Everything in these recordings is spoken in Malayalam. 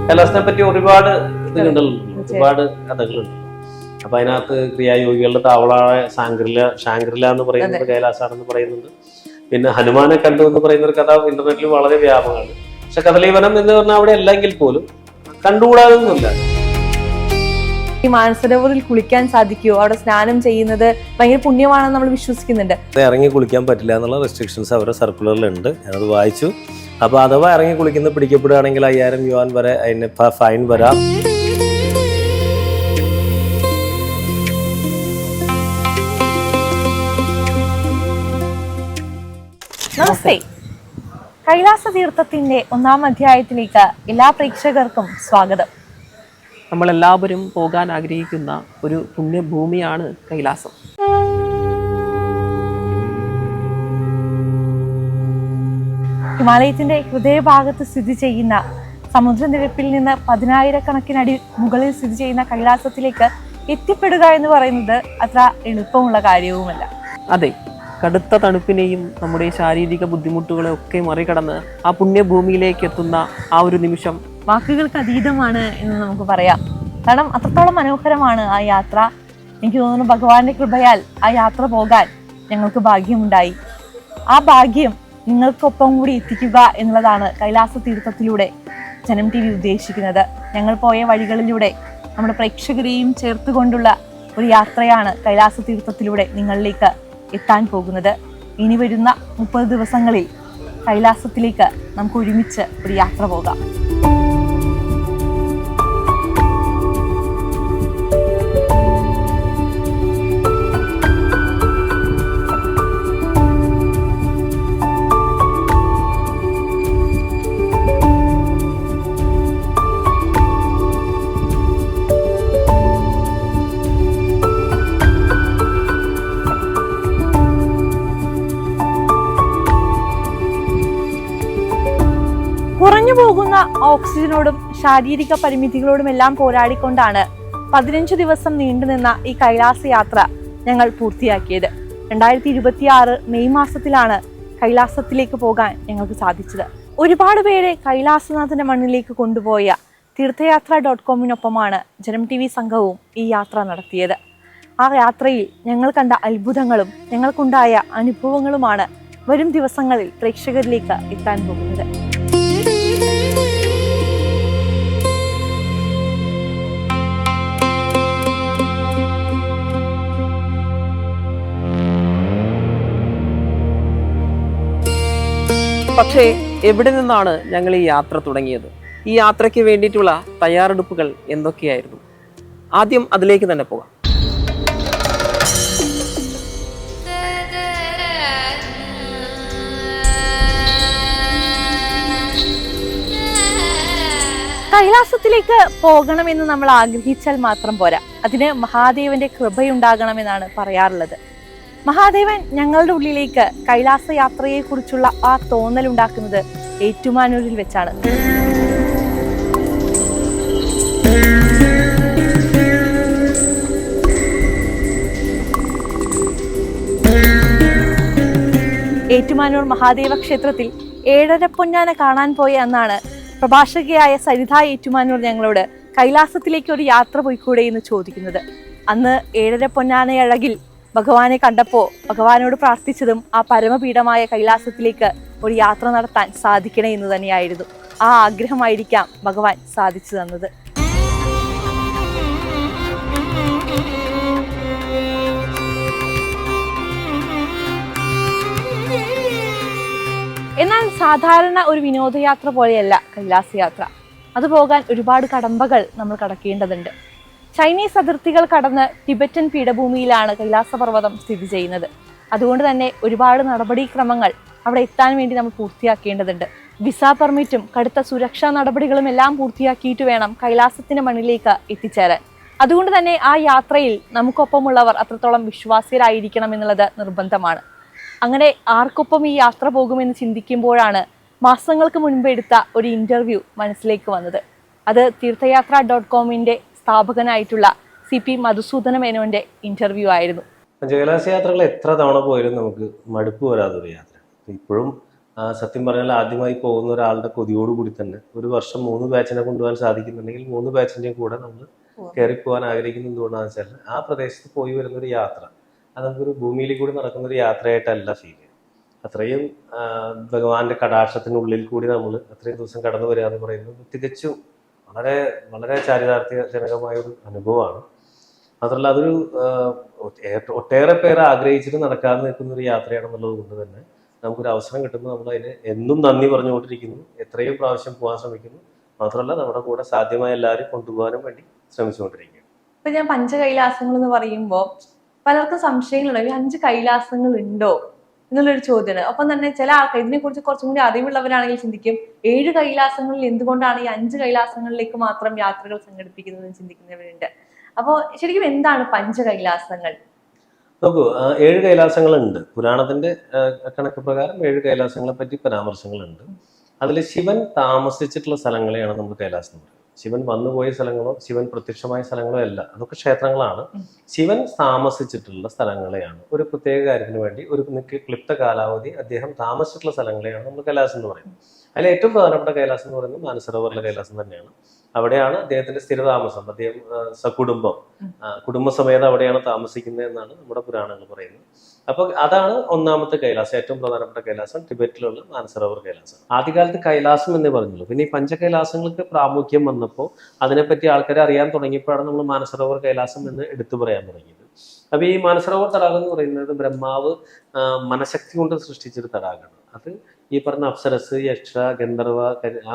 കൈലാസത്തിനെ പറ്റി ഒരുപാട് ഇതുണ്ടല്ലോ, ഒരുപാട് കഥകളുണ്ട്. അപ്പൊ അതിനകത്ത് ക്രിയായോഗികളുടെ താവളായ ഷാങ്ക്രില എന്ന് പറയുന്നത് കൈലാസാണെന്ന് പറയുന്നുണ്ട്. പിന്നെ ഹനുമാനെ കണ്ടു എന്ന് പറയുന്ന ഒരു കഥ ഇന്റർനെറ്റിൽ വളരെ വ്യാപകമാണ്. പക്ഷെ കദളീവനം എന്ന് പറഞ്ഞാൽ അവിടെ അല്ലെങ്കിൽ പോലും കണ്ടുകൂടാതൊന്നുമില്ല. ഈ മാനസരോവറിൽ കുളിക്കാൻ സാധിക്കുമോ? അവിടെ സ്നാനം ചെയ്യുന്നത് ഭയങ്കര പുണ്യമാണെന്ന് നമ്മൾ വിശ്വസിക്കുന്നുണ്ട്. ഇറങ്ങി കുളിക്കാൻ പറ്റില്ല എന്നുള്ള റെസ്ട്രിക്ഷൻസ് അവരുടെ സർക്കുലറിലുണ്ട്. ഞാനത് വായിച്ചു. അപ്പൊ അഥവാ ഇറങ്ങി കുളിക്കുന്ന പിടിക്കപ്പെടുകയാണെങ്കിൽ 5000 യുവാൻ വരെ അതിന് ഫൈൻ വരാം. നമസ്തേ. കൈലാസ തീർത്ഥത്തിന്റെ 1-ാം അധ്യായത്തിലേക്ക് എല്ലാ പ്രേക്ഷകർക്കും സ്വാഗതം. നമ്മളെല്ലാവരും പോകാൻ ആഗ്രഹിക്കുന്ന ഒരു പുണ്യഭൂമിയാണ് കൈലാസം. ഹിമാലയത്തിന്റെ ഹൃദയഭാഗത്ത് സ്ഥിതി ചെയ്യുന്ന, സമുദ്രനിരപ്പിൽ നിന്ന് 10,000 അടി മുകളിൽ സ്ഥിതി ചെയ്യുന്ന കൈലാസത്തിലേക്ക് എത്തിപ്പെടുക എന്ന് പറയുന്നത് അത്ര എളുപ്പമുള്ള കാര്യവുമല്ല. അതെ, കടുത്ത തണുപ്പിനെയും നമ്മുടെ ശാരീരിക ബുദ്ധിമുട്ടുകളെ ഒക്കെ മറികടന്ന് ആ പുണ്യഭൂമിയിലേക്ക് എത്തുന്ന ആ ഒരു നിമിഷം വാക്കുകൾക്ക് അതീതമാണ് എന്ന് നമുക്ക് പറയാം. കാരണം അത്രത്തോളം മനോഹരമാണ് ആ യാത്ര. എനിക്ക് തോന്നുന്നു ഭഗവാന്റെ കൃപയാൽ ആ യാത്ര പോകാൻ ഞങ്ങൾക്ക് ഭാഗ്യമുണ്ടായി. ആ ഭാഗ്യം നിങ്ങൾക്കൊപ്പം കൂടി എത്തിക്കുക എന്നുള്ളതാണ് കൈലാസ തീർത്ഥത്തിലൂടെ ജനം TV ഉദ്ദേശിക്കുന്നത്. ഞങ്ങൾ പോയ വഴികളിലൂടെ നമ്മുടെ പ്രേക്ഷകരെയും ചേർത്തുകൊണ്ടുള്ള ഒരു യാത്രയാണ് കൈലാസ തീർത്ഥത്തിലൂടെ നിങ്ങളിലേക്ക് എത്താൻ പോകുന്നത്. ഇനി വരുന്ന 30 ദിവസങ്ങളിൽ കൈലാസത്തിലേക്ക് നമുക്ക് ഒരുമിച്ച് ഒരു യാത്ര പോകാം. കുറഞ്ഞു പോകുന്ന ഓക്സിജനോടും ശാരീരിക പരിമിതികളോടും എല്ലാം പോരാടിക്കൊണ്ടാണ് 15 ദിവസം നീണ്ടുനിന്ന ഈ കൈലാസ യാത്ര ഞങ്ങൾ പൂർത്തിയാക്കിയത്. 2026 മെയ് മാസത്തിലാണ് കൈലാസത്തിലേക്ക് പോകാൻ ഞങ്ങൾക്ക് സാധിച്ചത്. ഒരുപാട് പേരെ കൈലാസനാഥന്റെ മണ്ണിലേക്ക് കൊണ്ടുപോയ തീർത്ഥയാത്ര.com ജനം TV സംഘവും ഈ യാത്ര നടത്തിയത്. ആ യാത്രയിൽ ഞങ്ങൾ കണ്ട അത്ഭുതങ്ങളും ഞങ്ങൾക്കുണ്ടായ അനുഭവങ്ങളുമാണ് വരും ദിവസങ്ങളിൽ പ്രേക്ഷകരിലേക്ക് എത്താൻ പോകുന്നത്. പക്ഷേ എവിടെ നിന്നാണ് ഞങ്ങൾ ഈ യാത്ര തുടങ്ങിയത്? ഈ യാത്രയ്ക്ക് വേണ്ടിയിട്ടുള്ള തയ്യാറെടുപ്പുകൾ എന്തൊക്കെയായിരുന്നു? ആദ്യം അതിലേക്ക് തന്നെ പോകാം. കൈലാസത്തിലേക്ക് പോകണമെന്ന് നമ്മൾ ആഗ്രഹിച്ചാൽ മാത്രം പോരാ, അതിന് മഹാദേവന്റെ കൃപയുണ്ടാകണമെന്നാണ് പറയാറുള്ളത്. മഹാദേവൻ ഞങ്ങളുടെ ഉള്ളിലേക്ക് കൈലാസ യാത്രയെ കുറിച്ചുള്ള ആ തോന്നലുണ്ടാക്കുന്നത് ഏറ്റുമാനൂരിൽ വെച്ചാണ്. ഏറ്റുമാനൂർ മഹാദേവ ക്ഷേത്രത്തിൽ 7.5 പൊന്നാന കാണാൻ പോയ അന്നാണ് പ്രഭാഷകയായ സരിത ഏറ്റുമാനൂർ ഞങ്ങളോട് കൈലാസത്തിലേക്ക് ഒരു യാത്ര പോയിക്കൂടെ എന്ന് ചോദിക്കുന്നത്. അന്ന് 7.5 പൊന്നാനയഴകിൽ ഭഗവാനെ കണ്ടപ്പോൾ ഭഗവാനോട് പ്രാർത്ഥിച്ചതും ആ പരമപീഠമായ കൈലാസത്തിലേക്ക് ഒരു യാത്ര നടത്താൻ സാധിക്കണേ എന്ന് തന്നെയായിരുന്നു. ആ ആഗ്രഹമായിരിക്കാം ഭഗവാൻ സാധിച്ചു തന്നത്. എന്നാൽ സാധാരണ ഒരു വിനോദയാത്ര പോലെയല്ല കൈലാസ യാത്ര. അത് പോകാൻ ഒരുപാട് കടമ്പകൾ നമ്മൾ കടക്കേണ്ടതുണ്ട്. ചൈനീസ് അതിർത്തികൾ കടന്ന് ടിബറ്റൻ പീഠഭൂമിയിലാണ് കൈലാസപർവ്വതം സ്ഥിതി ചെയ്യുന്നത്. അതുകൊണ്ട് തന്നെ ഒരുപാട് നടപടിക്രമങ്ങൾ അവിടെ എത്താൻ വേണ്ടി നമ്മൾ പൂർത്തിയാക്കേണ്ടതുണ്ട്. വിസ പെർമിറ്റും കടുത്ത സുരക്ഷാ നടപടികളും എല്ലാം പൂർത്തിയാക്കിയിട്ട് വേണം കൈലാസത്തിന്റെ മണ്ണിലേക്ക് എത്തിച്ചേരാൻ. അതുകൊണ്ട് തന്നെ ആ യാത്രയിൽ നമുക്കൊപ്പമുള്ളവർ അത്രത്തോളം വിശ്വാസ്യരായിരിക്കണം എന്നുള്ളത് നിർബന്ധമാണ്. അങ്ങനെ ആർക്കൊപ്പം ഈ യാത്ര പോകുമെന്ന് ചിന്തിക്കുമ്പോഴാണ് മാസങ്ങൾക്ക് മുൻപ് എടുത്ത ഒരു ഇന്റർവ്യൂ മനസ്സിലേക്ക് വന്നത്. അത് തീർത്ഥയാത്ര.com സ്ഥാപകനായിട്ടുള്ള CP മധുസൂദന മേനോന്റെ ഇന്റർവ്യൂ ആയിരുന്നു. പഞ്ചകൈലാസ യാത്രകൾ എത്ര തവണ പോയാലും നമുക്ക് മടുപ്പ് വരാത്തൊരു യാത്ര. ഇപ്പോഴും സത്യം പറഞ്ഞാൽ ആദ്യമായി പോകുന്ന ഒരാളുടെ കൊതിയോടുകൂടി തന്നെ ഒരു വർഷം 3 ബാച്ചിനെ കൊണ്ടുപോകാൻ സാധിക്കുന്നുണ്ടെങ്കിൽ 3 ബാച്ചിൻ്റെയും കൂടെ നമ്മൾ കയറി പോകാൻ ആഗ്രഹിക്കുന്നത് എന്തുകൊണ്ടാണെന്ന് വെച്ചാൽ ആ പ്രദേശത്ത് പോയി വരുന്നൊരു യാത്ര അത് നമുക്കൊരു ഭൂമിയിൽ കൂടി നടക്കുന്ന ഒരു യാത്രയായിട്ടല്ല ഫീൽ ചെയ്യുക. അത്രയും ഭഗവാന്റെ കടാക്ഷത്തിനുള്ളിൽ കൂടി നമ്മൾ അത്രയും ദിവസം കടന്നു വരിക എന്ന് പറയുന്നത് തികച്ചും വളരെ വളരെ ചാരിതാർത്ഥ്യജനകമായ ഒരു അനുഭവമാണ്. മാത്രമല്ല അതൊരു ഒട്ടേറെ പേരെ ആഗ്രഹിച്ചിട്ട് നടക്കാതെ നിൽക്കുന്ന ഒരു യാത്രയാണെന്നുള്ളത് കൊണ്ട് തന്നെ നമുക്കൊരു അവസരം കിട്ടുമ്പോൾ നമ്മൾ അതിന് എന്നും നന്ദി പറഞ്ഞുകൊണ്ടിരിക്കുന്നു, എത്രയും പ്രാവശ്യം പോകാൻ ശ്രമിക്കുന്നു. മാത്രമല്ല നമ്മുടെ കൂടെ സാധ്യമായ എല്ലാവരും കൊണ്ടുപോകാനും വേണ്ടി ശ്രമിച്ചുകൊണ്ടിരിക്കുന്നു. ഇപ്പൊ ഞാൻ പഞ്ചകൈലാസങ്ങൾ എന്ന് പറയുമ്പോൾ പലർക്കും സംശയങ്ങളുണ്ട്, 5 കൈലാസങ്ങൾ ഉണ്ടോ എന്നുള്ളൊരു ചോദ്യമാണ്. ഒപ്പം തന്നെ ചില ആൾക്കാർ ഇതിനെ കുറിച്ച് കുറച്ചും കൂടി അറിവുള്ളവരാണെങ്കിൽ ചിന്തിക്കും 7 കൈലാസങ്ങളിൽ എന്തുകൊണ്ടാണ് ഈ 5 കൈലാസങ്ങളിലേക്ക് മാത്രം യാത്രകൾ സംഘടിപ്പിക്കുന്നതെന്ന് ചിന്തിക്കുന്നവരുണ്ട്. അപ്പോൾ ശരിക്കും എന്താണ് പഞ്ചകൈലാസങ്ങൾ? നോക്കൂ, 7 കൈലാസങ്ങളുണ്ട്. പുരാണത്തിന്റെ കണക്ക് പ്രകാരം 7 കൈലാസങ്ങളെ പറ്റി പരാമർശങ്ങളുണ്ട്. അതിൽ ശിവൻ താമസിച്ചിട്ടുള്ള സ്ഥലങ്ങളെയാണ് നമ്മൾ കൈലാസം എന്ന് പറയുന്നത്. ശിവൻ വന്നുപോയ സ്ഥലങ്ങളോ ശിവൻ പ്രത്യക്ഷമായ സ്ഥലങ്ങളോ അല്ല, അതൊക്കെ ക്ഷേത്രങ്ങളാണ്. ശിവൻ താമസിച്ചിട്ടുള്ള സ്ഥലങ്ങളെയാണ് ഒരു പ്രത്യേക കാര്യത്തിന് വേണ്ടി ഒരു ക്ലിപ്ത കാലാവധി അദ്ദേഹം താമസിച്ചിട്ടുള്ള സ്ഥലങ്ങളെയാണ് നമ്മൾ കൈലാസം എന്ന് പറയുന്നത്. അതിൽ ഏറ്റവും പ്രധാനപ്പെട്ട കൈലാസം എന്ന് പറയുന്നത് മാനസരോവറിലെ കൈലാസം തന്നെയാണ്. അവിടെയാണ് അദ്ദേഹത്തിന്റെ സ്ഥിരതാമസം. അദ്ദേഹം സകുടുംബം കുടുംബസമേതം അവിടെയാണ് താമസിക്കുന്നത് എന്നാണ് നമ്മുടെ പുരാണങ്ങൾ പറയുന്നത്. അപ്പൊ അതാണ് ഒന്നാമത്തെ കൈലാസം, ഏറ്റവും പ്രധാനപ്പെട്ട കൈലാസം, ടിബറ്റിലുള്ള മാനസരോവർ കൈലാസം. ആദ്യകാലത്ത് കൈലാസം എന്നേ പറഞ്ഞുള്ളൂ. പിന്നെ ഈ പഞ്ചകൈലാസങ്ങൾക്ക് പ്രാമുഖ്യം വന്നപ്പോൾ അതിനെപ്പറ്റി ആൾക്കാരെ അറിയാൻ തുടങ്ങിയപ്പോഴാണ് നമ്മൾ മാനസരോവർ കൈലാസം എന്ന് എടുത്തു പറയാൻ തുടങ്ങിയത്. അപ്പൊ ഈ മാനസരോവർ തടാകം എന്ന് പറയുന്നത് ബ്രഹ്മാവ് മനഃശക്തി കൊണ്ട് സൃഷ്ടിച്ചൊരു തടാകമാണ്. അത് ഈ പറഞ്ഞ അപ്സരസ്, യക്ഷ, ഗന്ധർവ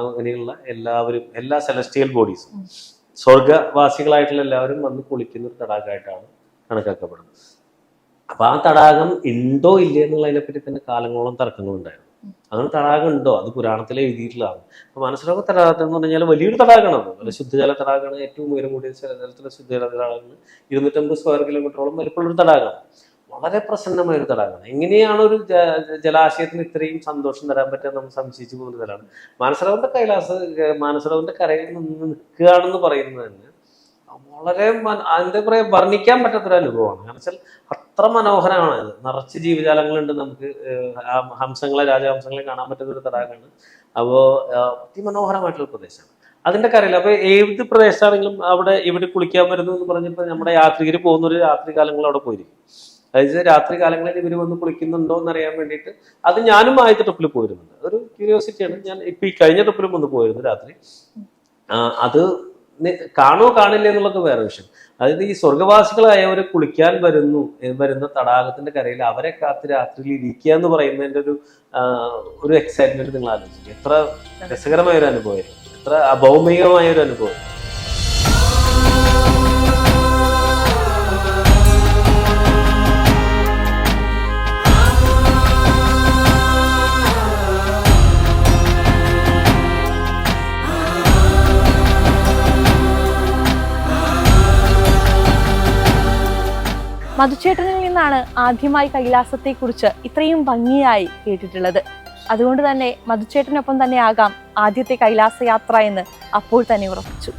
അങ്ങനെയുള്ള എല്ലാവരും, എല്ലാ സെലസ്റ്റിയൽ ബോഡീസും സ്വർഗവാസികളായിട്ടുള്ള എല്ലാവരും വന്ന് കുളിക്കുന്ന ഒരു തടാകമായിട്ടാണ് കണക്കാക്കപ്പെടുന്നത്. അപ്പൊ ആ തടാകം ഉണ്ടോ ഇല്ലേ എന്നുള്ളതിനെ പറ്റി തന്നെ കാലങ്ങളോളം തർക്കങ്ങളുണ്ടായിരുന്നു. അങ്ങനെ തടാകം ഉണ്ടോ, അത് പുരാണത്തിൽ എഴുതിയിട്ടുള്ളതാണ്. അപ്പൊ മാനസരോവർ തടാകം എന്ന് പറഞ്ഞാൽ വലിയൊരു തടാകമാണ്. അത് ശുദ്ധജല തടാകമാണ്. ഏറ്റവും ഉയരം കൂടിയ ജലത്തിലെ ശുദ്ധജല തടാകമാണ്. 250 സ്ക്വയർ കിലോമീറ്ററോളം വലിപ്പമുള്ളൊരു തടാകമാണ്. വളരെ പ്രസന്നമായ ഒരു തടാകമാണ്. എങ്ങനെയാണ് ഒരു ജലാശയത്തിന് ഇത്രയും സന്തോഷം തരാൻ പറ്റുക നമ്മൾ സംശയിച്ചു പോകുന്ന തരാണ്. മാനസരോവറിന്റെ കരയിൽ നിന്ന് നിൽക്കുകയാണെന്ന് പറയുന്നത് തന്നെ വളരെ അതിന്റെ പറയാ വർണ്ണിക്കാൻ പറ്റാത്തൊരു അനുഭവമാണ്. കാരണം വെച്ചാൽ അത്ര മനോഹരമാണ് ഇത്. നിറച്ച് ജീവജാലങ്ങളുണ്ട്. നമുക്ക് ഹംസങ്ങളെ, രാജഹംസങ്ങളെ കാണാൻ പറ്റുന്ന ഒരു തടാകമാണ്. അപ്പോൾ അതിമനോഹരമായിട്ടുള്ള പ്രദേശമാണ് അതിന്റെ കരയിൽ. അപ്പൊ ഏത് പ്രദേശമാണെങ്കിലും അവിടെ ഇവിടെ കുളിക്കാൻ വരുന്നു എന്ന് പറഞ്ഞപ്പോൾ നമ്മുടെ യാത്രികർ പോകുന്നൊരു രാത്രി കാലങ്ങൾ അവിടെ പോയിരിക്കും. അതായത് രാത്രി കാലങ്ങളിൽ ഇവർ വന്ന് കുളിക്കുന്നുണ്ടോ എന്നറിയാൻ വേണ്ടിയിട്ട് അത് ഞാനും ആദ്യത്തെ ട്രിപ്പിൽ പോയിരുന്നുണ്ട്. ഒരു ക്യൂരിയോസിറ്റിയാണ്. ഞാൻ ഇപ്പൊ ഈ കഴിഞ്ഞ ട്രിപ്പിലും ഒന്ന് പോയിരുന്നു രാത്രി. അത് കാണുമോ കാണില്ല എന്നുള്ളത് വേറെ വിഷയം. അതായത് ഈ സ്വർഗവാസികളായവർ കുളിക്കാൻ വരുന്ന തടാകത്തിന്റെ കരയിൽ അവരെ കാത്ത് രാത്രിയിൽ ഇരിക്കുക എന്ന് പറയുന്നതിന്റെ ഒരു എക്സൈറ്റ്മെന്റ് നിങ്ങൾ ആലോചിക്കും. എത്ര രസകരമായ ഒരു അനുഭവമായിരുന്നു, എത്ര അഭൗമികമായ ഒരു അനുഭവം. മധുചേട്ടനിൽ നിന്നാണ് ആദ്യമായി കൈലാസത്തെക്കുറിച്ച് ഇത്രയും ഭംഗിയായി കേട്ടിട്ടുള്ളത്. അതുകൊണ്ട് തന്നെ മധുചേട്ടനൊപ്പം തന്നെ ആകാം ആദ്യത്തെ കൈലാസ യാത്ര എന്ന് അപ്പോൾ തന്നെ ഉറപ്പിച്ചു.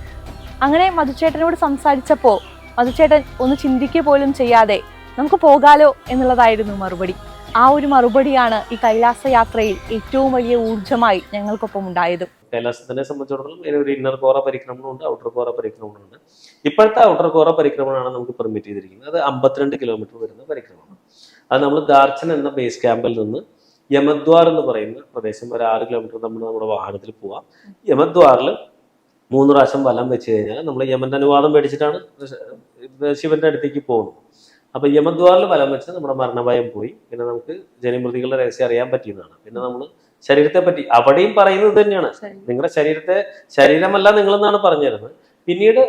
അങ്ങനെ മധുചേട്ടനോട് സംസാരിച്ചപ്പോൾ മധുചേട്ടൻ ഒന്ന് ചിന്തിക്കുക പോലും ചെയ്യാതെ നമുക്ക് പോകാലോ എന്നുള്ളതായിരുന്നു മറുപടി. ആ ഒരു മറുപടിയാണ് ഈ കൈലാസ യാത്രയിൽ ഏറ്റവും വലിയ ഊർജ്ജമായി ഞങ്ങൾക്കൊപ്പം ഉണ്ടായത്. കൈലാസത്തിനെ സംബന്ധിച്ചിടത്തോളം ഒരു ഇന്നർ കോറ പരിക്രമണമുണ്ട്, ഔട്ടർ കോറ പരിക്രമണമുണ്ട്. ഇപ്പോഴത്തെ ഔട്ടർ കോറ പരിക്രമണമാണ് നമുക്ക് പെർമിറ്റ് ചെയ്തിരിക്കുന്നത്. അത് 52 കിലോമീറ്റർ വരുന്ന പരിക്രമണം. അത് നമ്മൾ ദാർച്ചൻ എന്ന ബേസ് ക്യാമ്പിൽ നിന്ന് യമദ്വാർ എന്ന് പറയുന്ന പ്രദേശം ഒരു 6 കിലോമീറ്റർ നമ്മൾ നമ്മുടെ വാഹനത്തിൽ പോവാം. യമദ്വാറിൽ 3 പ്രാവശ്യം വലം വെച്ച് കഴിഞ്ഞാൽ നമ്മൾ യമന്റെ അനുവാദം മേടിച്ചിട്ടാണ് ശിവന്റെ അടുത്തേക്ക് പോകുന്നത്. അപ്പൊ യമദ്വാറിൽ വലം വെച്ച് നമ്മുടെ മരണഭയം പോയി. പിന്നെ നമുക്ക് ജനിമൃതികളുടെ രഹസ്യം അറിയാൻ പറ്റിയതാണ്. പിന്നെ നമ്മൾ ശരീരത്തെ പറ്റി അവിടെയും പറയുന്നത് തന്നെയാണ്, നിങ്ങളുടെ ശരീരമല്ല നിങ്ങളെന്നാണ് പറഞ്ഞു തരുന്നത്. പിന്നീട്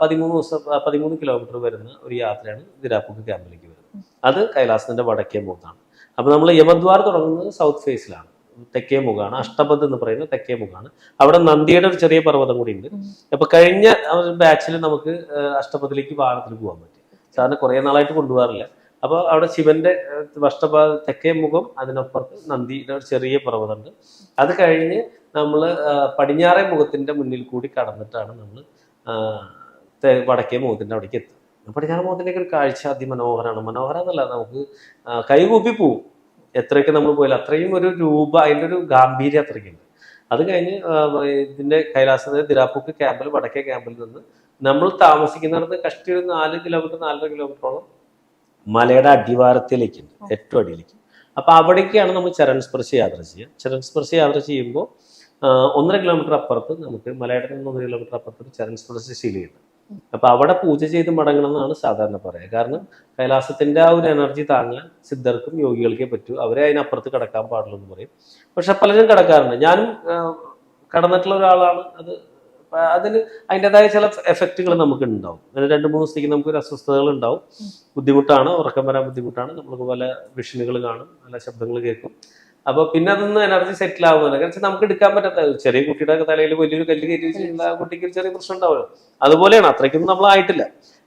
13 കിലോമീറ്റർ വരുന്ന ഒരു യാത്രയാണ് ദിരാപ്പുക്ക് ക്യാമ്പിലേക്ക് വരുന്നത്. അത് കൈലാസത്തിന്റെ വടക്കേ മുഖത്താണ്. അപ്പൊ നമ്മൾ യമദ്വാർ തുടങ്ങുന്നത് സൗത്ത് ഫേസിലാണ്, തെക്കേ മുഖാണ്. അഷ്ടപദ് എന്ന് പറയുന്നത് തെക്കേ മുഖാണ്. അവിടെ നന്ദിയുടെ ഒരു ചെറിയ പർവ്വതം കൂടി ഉണ്ട്. അപ്പൊ കഴിഞ്ഞ ബാച്ചിൽ നമുക്ക് അഷ്ടപദിലേക്ക് വാഹനത്തിൽ പോകാൻ പറ്റി. സാറിന് കുറെ നാളായിട്ട് കൊണ്ടുപോകാറില്ല. അപ്പൊ അവിടെ ശിവന്റെ തെക്കേ മുഖം, അതിനപ്പുറത്ത് നന്ദിയുടെ ഒരു ചെറിയ പർവ്വതമുണ്ട്. അത് കഴിഞ്ഞ് നമ്മൾ പടിഞ്ഞാറേ മുഖത്തിന്റെ മുന്നിൽ കൂടി കടന്നിട്ടാണ് നമ്മൾ വടക്കേ മുഖത്തിന്റെ അവിടേക്ക് എത്തുന്നത്. പടിഞ്ഞാറേ മുഖത്തിലേക്ക് ഒരു കാഴ്ച അതിമനോഹരമാണ്. മനോഹരം എന്നല്ല, നമുക്ക് കൈകൂപ്പി പോവും. എത്രയൊക്കെ നമ്മൾ പോയാലും അത്രയും ഒരു രൂപ, അതിൻ്റെ ഒരു ഗാംഭീര്യം അത്രയ്ക്കുണ്ട്. അത് കഴിഞ്ഞ് ഇതിന്റെ കൈലാസ ദിരാപ്പൂക്ക് ക്യാമ്പിൽ, വടക്കേ ക്യാമ്പിൽ നിന്ന് നമ്മൾ താമസിക്കുന്നിടത്ത് കഷ്ടി ഒരു 4 കിലോമീറ്റർ 4.5 കിലോമീറ്ററോളം മലയുടെ അടിവാരത്തിലേക്കുണ്ട്, ഏറ്റവും അടിയിലേക്ക്. അപ്പൊ അവിടേക്കാണ് നമ്മൾ ചരൺസ്പർശി യാത്ര ചെയ്യുക. ചരൺസ്പർശി യാത്ര ചെയ്യുമ്പോൾ 1.5 കിലോമീറ്റർ അപ്പുറത്ത് നമുക്ക് മലയുടെ നിന്ന് 1 കിലോമീറ്റർ അപ്പുറത്ത് ചരൺസ്പർശി ശിലയുണ്ട്. അപ്പൊ അവിടെ പൂജ ചെയ്ത് മടങ്ങണം എന്നാണ് സാധാരണ പറയുക. കാരണം കൈലാസത്തിന്റെ ആ ഒരു എനർജി താങ്ങാൻ സിദ്ധർക്കും യോഗികൾക്കേ പറ്റൂ, അവരെ അതിനപ്പുറത്ത് കടക്കാൻ പാടുള്ളൂ എന്ന് പറയും. പക്ഷെ പലരും കടക്കാറുണ്ട്, ഞാനും കടന്നിട്ടുള്ള ഒരാളാണ്. അതിന് അതിൻ്റെതായ ചില എഫക്റ്റുകൾ നമുക്ക് ഉണ്ടാവും. 2-3 ദിവസത്തേക്ക് നമുക്കൊരു അസ്വസ്ഥതകൾ ഉണ്ടാവും, ബുദ്ധിമുട്ടാണ്, ഉറക്കം വരാൻ ബുദ്ധിമുട്ടാണ്, നമുക്ക് പല വിഷനുകൾ കാണും, നല്ല ശബ്ദങ്ങൾ കേൾക്കും. അപ്പൊ പിന്നെ അതൊന്ന് എനർജി സെറ്റിൽ ആവുന്നില്ല. കാരണം നമുക്ക് എടുക്കാൻ പറ്റാത്ത, ചെറിയ കുട്ടിയുടെ തലയിൽ വലിയൊരു കല്ല് കയറ്റി വെച്ചിട്ടുള്ള ആ കുട്ടിക്ക് ഒരു ചെറിയ പ്രശ്നം ഉണ്ടാവുമല്ലോ, അതുപോലെയാണ്. അത്രയ്ക്കൊന്നും നമ്മളായിട്ടില്ല.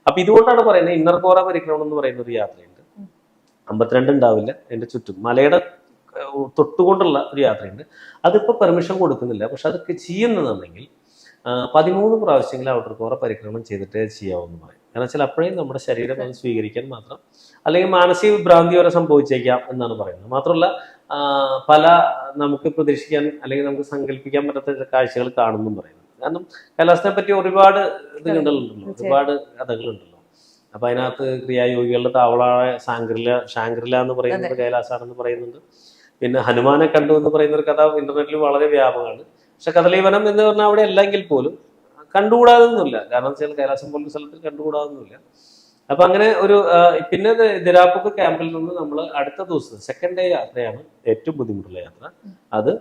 അപ്പൊ ഇതുകൊണ്ടാണ് പറയുന്നത് ഇന്നർ കോറ പരിക്രമണം എന്ന് പറയുന്ന ഒരു യാത്രയുണ്ട്. 52 ഉണ്ടാവില്ല അതിന്റെ ചുറ്റും, മലയുടെ തൊട്ടുകൊണ്ടുള്ള ഒരു യാത്രയുണ്ട്. അതിപ്പോ പെർമിഷൻ കൊടുക്കുന്നില്ല. പക്ഷെ അതൊക്കെ ചെയ്യുന്നതെന്നുണ്ടെങ്കിൽ 13 പ്രാവശ്യങ്ങളിൽ ഔട്ടർ കോറ പരിക്രമണം ചെയ്തിട്ടേ ചെയ്യാവുമെന്ന് പറയും. കാരണം വെച്ചാൽ അപ്പോഴേ നമ്മുടെ ശരീരം അത് സ്വീകരിക്കാൻ മാത്രം, അല്ലെങ്കിൽ മാനസിക വിഭ്രാന്തി വരെ സംഭവിച്ചേക്കാം എന്നാണ് പറയുന്നത്. മാത്രമല്ല പല നമുക്ക് പ്രതീക്ഷിക്കാൻ അല്ലെങ്കിൽ നമുക്ക് സങ്കല്പിക്കാൻ പറ്റാത്ത കാഴ്ചകൾ കാണുമെന്നും പറയുന്നത്. കാരണം കൈലാസത്തെ പറ്റി ഒരുപാട് ഇതുണ്ടല്ലോ, ഒരുപാട് കഥകളുണ്ടല്ലോ. അപ്പൊ അതിനകത്ത് ക്രിയായോഗികളുടെ താവളമായ ഷാങ്ക്രില എന്ന് പറയുന്നത് കൈലാസാണെന്ന് പറയുന്നുണ്ട്. പിന്നെ ഹനുമാനെ കണ്ടു എന്ന് പറയുന്ന ഒരു കഥ ഇന്റർനെറ്റിൽ വളരെ വ്യാപകമാണ്. പക്ഷെ കദളീവനം എന്ന് പറഞ്ഞാൽ അവിടെ അല്ലെങ്കിൽ പോലും കണ്ടുകൂടാതൊന്നുമില്ല. കാരണം വെച്ചാൽ കൈലാസം പോലുള്ള സ്ഥലത്തിൽ കണ്ടുകൂടാതൊന്നുമില്ല. അപ്പൊ അങ്ങനെ ഒരു പിന്നെ ദിരാപ്പൂക്ക് ക്യാമ്പിൽ നിന്ന് നമ്മൾ അടുത്ത ദിവസം സെക്കൻഡ് ഡേ യാത്രയാണ് ഏറ്റവും ബുദ്ധിമുട്ടുള്ള യാത്ര. അത്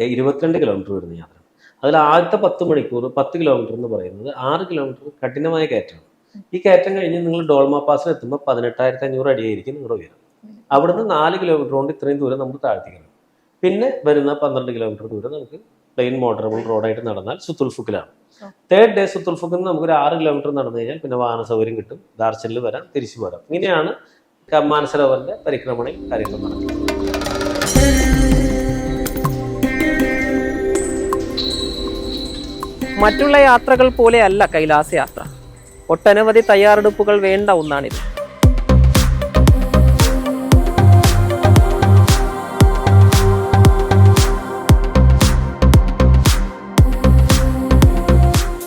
22 കിലോമീറ്റർ വരുന്ന യാത്ര. അതിൽ ആദ്യത്തെ 10 മണിക്കൂർ 10 കിലോമീറ്റർ എന്ന് പറയുന്നത് 6 കിലോമീറ്റർ കഠിനമായ കയറ്റമാണ്. ഈ കയറ്റം കഴിഞ്ഞ് നിങ്ങൾ ഡോൾമ പാസിൽ എത്തുമ്പോൾ 18,500 അടിയായിരിക്കും നിങ്ങളുടെ ഉയരം. അവിടുന്ന് 4 കിലോമീറ്റർ കൊണ്ട് ഇത്രയും ദൂരം നമുക്ക് താഴ്ത്തിക്കണം. പിന്നെ വരുന്ന 12 കിലോമീറ്റർ ദൂരം നമുക്ക് പ്ലെയിൻ മോട്ടറബിൾ റോഡായിട്ട് നടന്നാൽ സുത്തുൽഫുക്കിലാണ്. 3rd ഡേ സുത്തുൽഫുക്കിൽ നിന്ന് നമുക്കൊരു 6 കിലോമീറ്റർ നടന്നു കഴിഞ്ഞാൽ പിന്നെ വാഹന സൗകര്യം കിട്ടും, ദാർച്ചനിൽ വരാം, തിരിച്ചു പോരാം. ഇങ്ങനെയാണ് മാനസരോവറിന്റെ പരിക്രമണയിൽ കാര്യങ്ങൾ നടക്കുന്നത്. മറ്റുള്ള യാത്രകൾ പോലെയല്ല കൈലാസ യാത്ര. ഒട്ടനവധി തയ്യാറെടുപ്പുകൾ വേണ്ട ഒന്നാണിത്.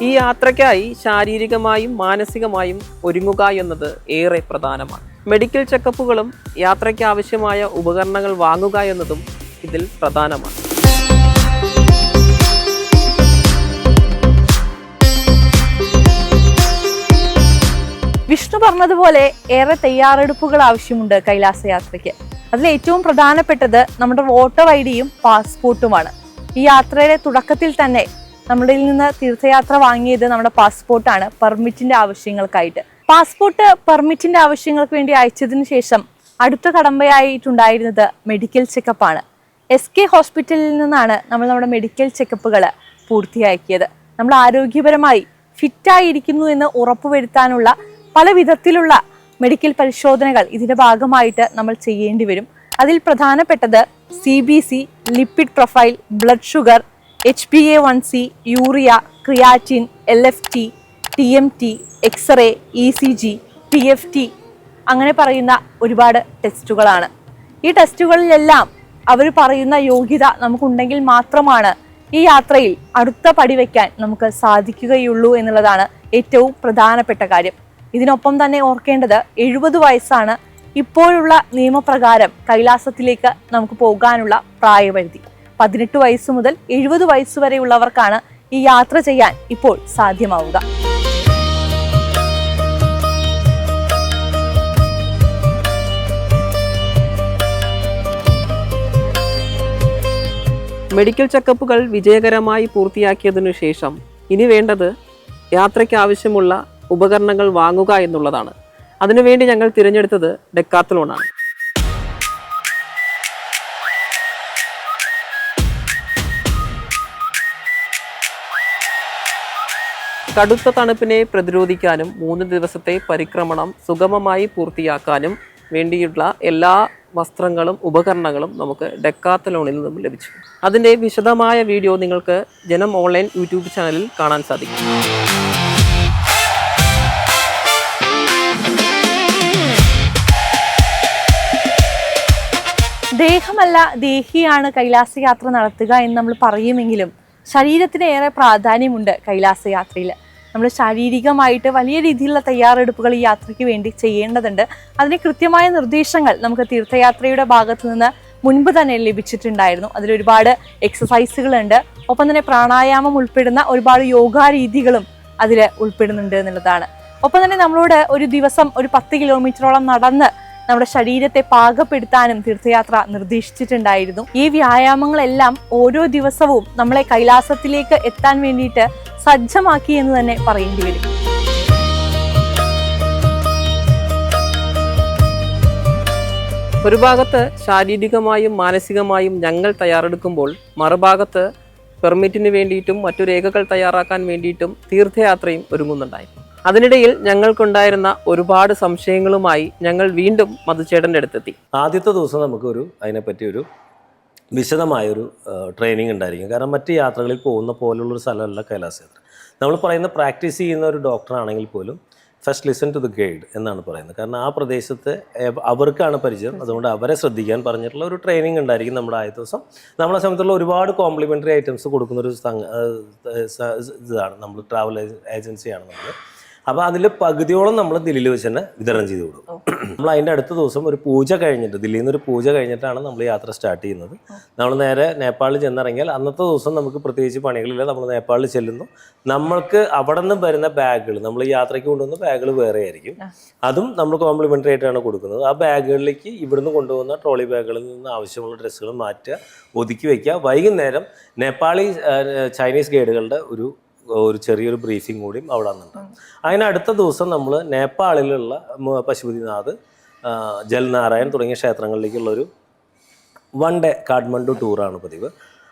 ഈ യാത്രയ്ക്കായി ശാരീരികമായും മാനസികമായും ഒരുങ്ങുക എന്നത് ഏറെ പ്രധാനമാണ്. മെഡിക്കൽ ചെക്കപ്പുകളും യാത്രയ്ക്ക് ആവശ്യമായ ഉപകരണങ്ങൾ വാങ്ങുക എന്നതും ഇതിൽ പ്രധാനമാണ്. വിഷ്ണു പറഞ്ഞതുപോലെ ഏറെ തയ്യാറെടുപ്പുകൾ ആവശ്യമുണ്ട് കൈലാസ യാത്രയ്ക്ക്. അതിൽ ഏറ്റവും പ്രധാനപ്പെട്ടത് നമ്മുടെ വോട്ടർ ഐഡിയും പാസ്പോർട്ടുമാണ്. ഈ യാത്രയുടെ തുടക്കത്തിൽ തന്നെ നമ്മുടെ നിന്ന് തീർത്ഥയാത്ര വാങ്ങിയത് നമ്മുടെ പാസ്പോർട്ടാണ്, പെർമിറ്റിന്റെ ആവശ്യങ്ങൾക്കായിട്ട്. പാസ്പോർട്ട് പെർമിറ്റിന്റെ ആവശ്യങ്ങൾക്ക് വേണ്ടി അയച്ചതിന് ശേഷം അടുത്ത കടമ്പയായിട്ടുണ്ടായിരുന്നത് മെഡിക്കൽ ചെക്കപ്പാണ്. SK ഹോസ്പിറ്റലിൽ നിന്നാണ് നമ്മൾ നമ്മുടെ മെഡിക്കൽ ചെക്കപ്പുകൾ പൂർത്തിയാക്കിയത്. നമ്മൾ ആരോഗ്യപരമായി ഫിറ്റായിരിക്കുന്നു എന്ന് ഉറപ്പുവരുത്താനുള്ള പല വിധത്തിലുള്ള മെഡിക്കൽ പരിശോധനകൾ ഇതിന്റെ ഭാഗമായിട്ട് നമ്മൾ ചെയ്യേണ്ടി വരും. അതിൽ പ്രധാനപ്പെട്ടത് CBC, lipid profile, blood sugar, HbA1c, urea, creatinine, LFT, TMT, x-ray, ECG, TFT അങ്ങനെ പറയുന്ന ഒരുപാട് ടെസ്റ്റുകളാണ്. ഈ ടെസ്റ്റുകളിലെല്ലാം അവർ പറയുന്ന യോഗ്യത നമുക്കുണ്ടെങ്കിൽ മാത്രമാണ് ഈ യാത്രയിൽ അടുത്ത പടി വയ്ക്കാൻ നമുക്ക് സാധിക്കുകയുള്ളൂ എന്നുള്ളതാണ് ഏറ്റവും പ്രധാനപ്പെട്ട കാര്യം. ഇതിനൊപ്പം തന്നെ ഓർക്കേണ്ടത് 70 വയസ്സാണ് ഇപ്പോഴുള്ള നിയമപ്രകാരം കൈലാസത്തിലേക്ക് നമുക്ക് പോകാനുള്ള പ്രായപരിധി. 18 വയസ്സ് മുതൽ 70 വയസ്സ് വരെയുള്ളവർക്കാണ് ഈ യാത്ര ചെയ്യാൻ ഇപ്പോൾ സാധ്യമാവുക. മെഡിക്കൽ ചെക്കപ്പുകൾ വിജയകരമായി പൂർത്തിയാക്കിയതിനു ശേഷം ഇനി വേണ്ടത് യാത്രയ്ക്ക് ആവശ്യമുള്ള ഉപകരണങ്ങൾ വാങ്ങുക എന്നുള്ളതാണ്. അതിനുവേണ്ടി ഞങ്ങൾ തിരഞ്ഞെടുത്തത് ഡെക്കാത്തലോണാണ്. കടുത്ത തണുപ്പിനെ പ്രതിരോധിക്കാനും 3 ദിവസത്തെ പരിക്രമണം സുഗമമായി പൂർത്തിയാക്കാനും വേണ്ടിയുള്ള എല്ലാ വസ്ത്രങ്ങളും ഉപകരണങ്ങളും നമുക്ക് ഡെക്കാത്തലോണിൽ നിന്നും ലഭിച്ചു. അതിൻ്റെ വിശദമായ വീഡിയോ നിങ്ങൾക്ക് ജനം ഓൺലൈൻ യൂട്യൂബ് ചാനലിൽ കാണാൻ സാധിക്കും. ദേഹമല്ല ദേഹിയാണ് കൈലാസ യാത്ര നടത്തുക എന്ന് നമ്മൾ പറയുമെങ്കിലും ശരീരത്തിന് ഏറെ പ്രാധാന്യമുണ്ട് കൈലാസ യാത്രയിൽ. നമ്മൾ ശാരീരികമായിട്ട് വലിയ രീതിയിലുള്ള തയ്യാറെടുപ്പുകൾ ഈ യാത്രയ്ക്ക് വേണ്ടി ചെയ്യേണ്ടതുണ്ട്. അതിന് കൃത്യമായ നിർദ്ദേശങ്ങൾ നമുക്ക് തീർത്ഥയാത്രയുടെ ഭാഗത്തു നിന്ന് മുൻപ് തന്നെ ലഭിച്ചിട്ടുണ്ടായിരുന്നു. അതിലൊരുപാട് എക്സസൈസുകളുണ്ട്, ഒപ്പം തന്നെ പ്രാണായാമം ഉൾപ്പെടുന്ന ഒരുപാട് യോഗാ രീതികളും അതിൽ ഉൾപ്പെടുന്നുണ്ട് എന്നുള്ളതാണ്. ഒപ്പം തന്നെ നമ്മളോട് ഒരു ദിവസം ഒരു 10 കിലോമീറ്ററോളം നടന്ന് നമ്മുടെ ശരീരത്തെ പാകപ്പെടുത്താനും തീർത്ഥയാത്ര നിർദ്ദേശിച്ചിട്ടുണ്ടായിരുന്നു. ഈ വ്യായാമങ്ങളെല്ലാം ഓരോ ദിവസവും നമ്മളെ കൈലാസത്തിലേക്ക് എത്താൻ വേണ്ടിയിട്ട് സജ്ജമാക്കി എന്ന് തന്നെ പറയേണ്ടി വരും. ഒരു ഭാഗത്ത് ശാരീരികമായും മാനസികമായും ഞങ്ങൾ തയ്യാറെടുക്കുമ്പോൾ മറുഭാഗത്ത് പെർമിറ്റിന് വേണ്ടിയിട്ടും മറ്റു രേഖകൾ തയ്യാറാക്കാൻ വേണ്ടിയിട്ടും തീർത്ഥയാത്രയും ഒരുങ്ങുന്നുണ്ടായിരുന്നു. അതിനിടയിൽ ഞങ്ങൾക്കുണ്ടായിരുന്ന ഒരുപാട് സംശയങ്ങളുമായി ഞങ്ങൾ വീണ്ടും മധുചേട്ടൻ്റെ അടുത്തെത്തി. ആദ്യത്തെ ദിവസം നമുക്കൊരു അതിനെപ്പറ്റി ഒരു വിശദമായൊരു ട്രെയിനിങ് ഉണ്ടായിരിക്കും. കാരണം മറ്റ് യാത്രകളിൽ പോകുന്ന പോലുള്ളൊരു സ്ഥലമല്ല കൈലാസ യാത്ര. നമ്മൾ പറയുന്ന പ്രാക്ടീസ് ചെയ്യുന്ന ഒരു ഡോക്ടറാണെങ്കിൽ പോലും first listen to the guide എന്നാണ് പറയുന്നത്. കാരണം ആ പ്രദേശത്ത് അവർക്കാണ് പരിചയം, അതുകൊണ്ട് അവരെ ശ്രദ്ധിക്കാൻ പറഞ്ഞിട്ടുള്ള ഒരു ട്രെയിനിങ് ഉണ്ടായിരിക്കും നമ്മുടെ ആദ്യ ദിവസം. നമ്മളെ സംബന്ധിച്ചുള്ള ഒരുപാട് കോംപ്ലിമെൻ്ററി ഐറ്റംസ് കൊടുക്കുന്നൊരു ഇതാണ് നമ്മൾ ട്രാവൽ ഏജൻസിയാണ് നമ്മൾ. അപ്പോൾ അതിൽ പകുതിയോളം നമ്മൾ ദില്ലിയിൽ വെച്ച് തന്നെ വിതരണം ചെയ്ത് കൊടുക്കും. നമ്മൾ അതിൻ്റെ അടുത്ത ദിവസം ഒരു പൂജ കഴിഞ്ഞിട്ട്, ദില്ലിയിൽ നിന്ന് ഒരു പൂജ കഴിഞ്ഞിട്ടാണ് നമ്മൾ യാത്ര സ്റ്റാർട്ട് ചെയ്യുന്നത്. നമ്മൾ നേരെ നേപ്പാളിൽ ചെന്നിറങ്ങിയാൽ അന്നത്തെ ദിവസം നമുക്ക് പ്രത്യേകിച്ച് പണികളില്ല. നമ്മൾ നേപ്പാളിൽ ചെല്ലുന്നു. നമ്മൾക്ക് അവിടെ നിന്ന് വരുന്ന ബാഗുകൾ, നമ്മൾ ഈ യാത്രയ്ക്ക് കൊണ്ടുവന്ന ബാഗുകൾ വേറെ ആയിരിക്കും. അതും നമ്മൾ കോംപ്ലിമെൻ്ററി ആയിട്ടാണ് കൊടുക്കുന്നത്. ആ ബാഗുകളിലേക്ക് ഇവിടുന്ന് കൊണ്ടുപോകുന്ന ട്രോളി ബാഗുകളിൽ നിന്ന് ആവശ്യമുള്ള ഡ്രസ്സുകൾ മാറ്റുക, ഒതുക്കി വയ്ക്കുക. വൈകുന്നേരം നേപ്പാളി ചൈനീസ് ഗൈഡുകളുടെ ഒരു ചെറിയൊരു ബ്രീഫിംഗ് കൂടിയും അവിടെ വന്നിട്ടുണ്ട്. അതിനടുത്ത ദിവസം നമ്മൾ നേപ്പാളിലുള്ള പശുപതിനാഥ്, ജൽനാരായൺ തുടങ്ങിയ ക്ഷേത്രങ്ങളിലേക്കുള്ളൊരു 1 ഡേ കാഠ്മണ്ഡു ടൂറാണ് പതിവ്.